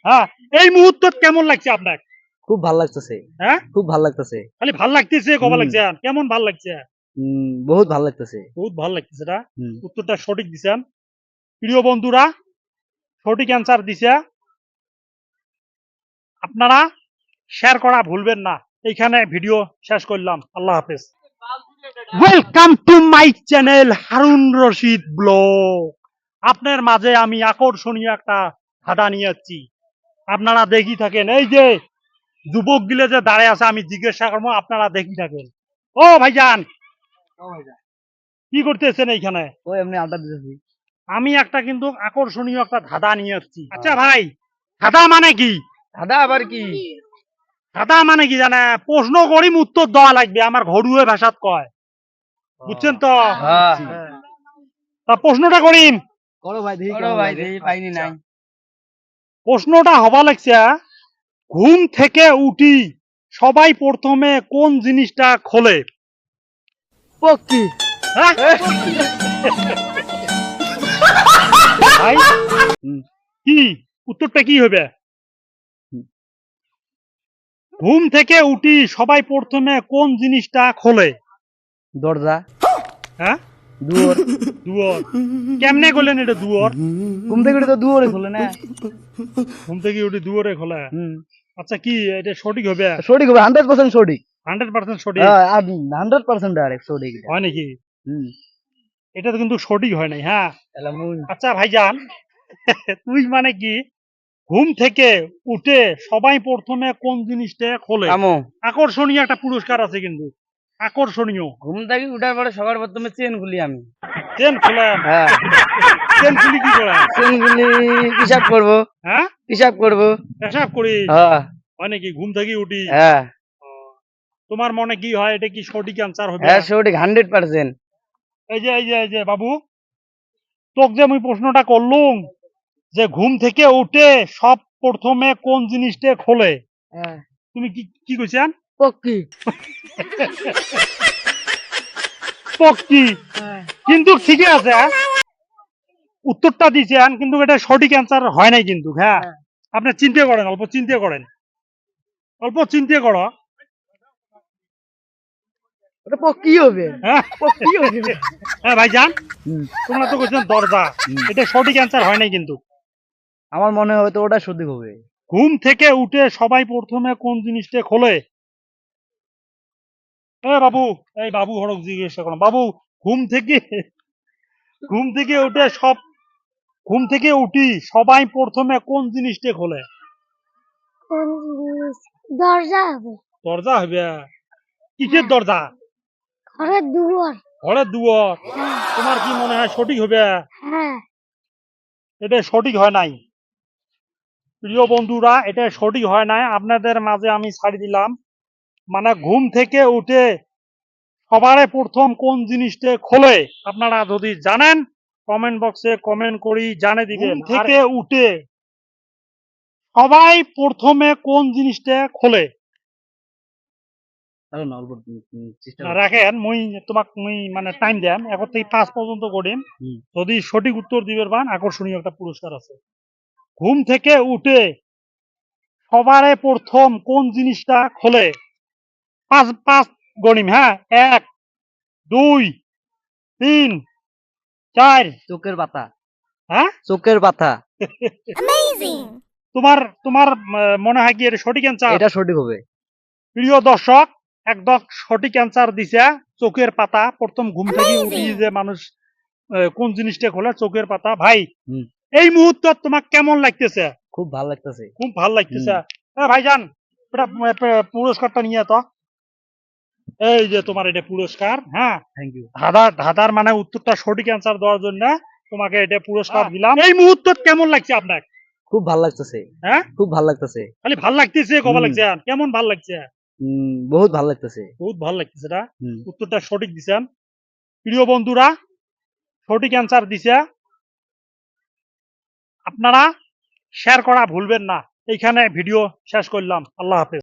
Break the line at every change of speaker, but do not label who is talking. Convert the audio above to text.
হ্যাঁ, এই মুহূর্ত কেমন লাগছে আপনার?
খুব ভালো লাগতেছে।
হ্যাঁ,
খুব ভালো লাগতেছে।
খালি ভাল লাগতেছে কবা লাগছে কেমন ভাল লাগছে?
বহুত ভালো লাগতেছে।
বহুত ভাল লাগতেছে না? উত্তরটা সঠিক দিছেন। প্রিয় বন্ধুরা, সঠিক অ্যান্সার দিছে। আপনারা শেয়ার করা ভুলবেন না। এইখানে ভিডিও শেষ করলাম। আল্লাহ হাফেজ। Welcome to my channel Harun Rashid blog. আপনার মাঝে আমি আকর্ষণীয় একটা ধাঁধা নিয়ে যাচ্ছি। আপনারা দেখি থাকেন। এই যে যুবক গিলে যে দাঁড়ায় আছে আমি জিজ্ঞাসা করবো, আপনারা দেখি থাকেন। ও ভাইজান, কি করতেছেন এইখানে?
ওই এমনি আড্ডা দিতেছি।
আমি একটা কিন্তু আকর্ষণীয় একটা ধাঁধা নিয়ে যাচ্ছি। আচ্ছা ভাই, ধাঁধা মানে কি?
দাদা আবার কি?
ধাঁধা মানে কি জানে? প্রশ্ন করিম, উত্তর দেওয়া লাগবে, আমার ঘরুয়া ভাষাত কয়। বুঝছেন তো?
হ্যাঁ।
তা প্রশ্নটা করিম।
করো ভাই দেখি করো ভাই দেখি পাইনি নাই।
প্রশ্নটা হবা লাগছে, ঘুম থেকে উঠি সবাই প্রথমে কোন জিনিসটা খোলে?
পক্ষী।
হ্যাঁ? ভাই, কি উত্তরটা কি হবে? ঘুম থেকে উঠি সবাই প্রথমে কোন জিনিসটা খোলে?
দরজা।
হ্যাঁ,
দুয়ার।
দুয়ার। কেমনে করলেন এটা দুয়ার?
ঘুম থেকে উঠে তো দুয়ারে খোলে না।
ঘুম থেকে উঠি দুয়ারে খোলে। আচ্ছা, কি এটা সঠিক হবে?
সঠিক হবে 100% সঠিক।
100% সঠিক?
হ্যাঁ, 100% ডাইরেক্ট সঠিক।
হয় নাকি? এটা তো কিন্তু সঠিক হয় নাই। হ্যাঁ,
এলামুন।
আচ্ছা ভাইজান, তুই মানে কি ঘুম থেকে উঠে সবাই প্রথমে কোন জিনিসটা খোলে?
আমো।
আকর্ষণীয় একটা পুরস্কার আছে কিন্তু, আকর্ষণীয়।
ঘুম থেকে উঠার পরে সবার প্রথমে চেন খুলি আমি।
চেন খোলেন?
হ্যাঁ।
চেন খুলি কি করেন?
চেন খুলি হিসাব করব।
হ্যাঁ,
হিসাব করব।
পেশাব করি?
হ্যাঁ।
হয় নাকি? ঘুম থেকে উঠি?
হ্যাঁ।
তোমার মনে কি হয়, এটা কি সঠিক অ্যান্সার হবে?
হ্যাঁ সঠিক 100%।
এই যে বাবু, তোকে যে আমি প্রশ্নটা করলুম যে ঘুম থেকে উঠে সব প্রথমে কোন জিনিসটা খোলে,
হ্যাঁ।
তুমি কি কি কইছেন?
পক্ষী।
পক্ষী। কিন্তু ঠিকই আছে, উত্তরটা দিয়েছেন, কিন্তু এটা সঠিক অ্যান্সার হয় নাই কিন্তু। হ্যাঁ, আপনি চিন্তা করেন, অল্প চিন্তা করেন, অল্প চিন্তা করো।
ওটা পক্ষী হবে।
হ্যাঁ,
পক্ষী হবে।
হ্যাঁ ভাইজান, তোমরা তো কইছেন দরজা, এটা সঠিক অ্যান্সার হয় নাই কিন্তু।
আমার মনে হয় তো ওটা সঠিক হবে।
ঘুম থেকে উঠে সবাই প্রথমে কোন জিনিসটা খোলে? বাবু, এই বাবু হরক জিজ্ঞাসা করো। বাবু, ঘুম থেকে ঘুম থেকে উঠে ঘুম থেকে উঠি সবাই প্রথমে কোন জিনিসটা খোলে?
কোন জিনিস? দরজা হবে।
দরজা হবে? কিসের দরজা?
ঘরের দুয়ার।
ঘরের দুয়ার। তোমার কি মনে হয় সঠিক হবে?
হ্যাঁ।
এটা সঠিক হয় নাই। প্রিয় বন্ধুরা, এটা সঠিক হয় নাই। আপনাদের মাঝে আমি ছাড়ি দিলাম। মানে ঘুম থেকে উঠে সবারে প্রথম কোন জিনিসটা খোলে, আপনারা যদি জানেন কমেন্ট বক্সে কমেন্ট করি জানে দিবেন। ঘুম থেকে উঠে সবাই প্রথমে কোন জিনিসটা খোলে? রাখেন, মুই তোমাক মানে টাইম দেন, এখন থেকে 5 পর্যন্ত করিম। যদি সঠিক উত্তর দিবেন পান, আকর্ষণীয় একটা পুরস্কার আছে। ঘুম থেকে উঠে সবারে প্রথম কোন জিনিসটা খোলে? 5 গণিম। হ্যাঁ, 1 2 3 4।
চোখের পাতা।
হ্যাঁ,
চোখের পাতা।
তোমার তোমার মনে হয় কি এটা সঠিক অ্যান্সার?
এটা সঠিক হবে।
প্রিয় দর্শক, একদম সঠিক অ্যান্সার দিছে, চোখের পাতা। প্রথম ঘুম থেকে উঠি যে মানুষ কোন জিনিসটা খোলে? চোখের পাতা। ভাই, এই মুহূর্তে তোমার কেমন লাগতেছে?
খুব ভালো লাগতেছে।
খুব ভালো লাগতেছে। ভাইজান, এটা পুরস্কারটা নিয়ে তো। এই যে তোমার এটা পুরস্কার। হ্যাঁ,
থ্যাংক ইউ।
ধাঁধার মানে উত্তরটা সঠিক অ্যান্সার দেওয়ার জন্য তোমাকে এটা পুরস্কার দিলাম। এই মুহূর্তে কেমন লাগছে আপনার?
খুব ভালো লাগতেছে।
হ্যাঁ,
খুব ভালো লাগতেছে।
খালি ভাল লাগতেছে কবা লাগছে? কেমন ভাল লাগছে?
বহুত ভালো লাগতেছে।
বহুত ভাল লাগতেছে না? উত্তরটা সঠিক দিছেন। প্রিয় বন্ধুরা, সঠিক অ্যান্সার দিছে। আপনারা শেয়ার করা ভুলবেন না। এইখানে ভিডিও শেষ করলাম। আল্লাহ হাফেজ।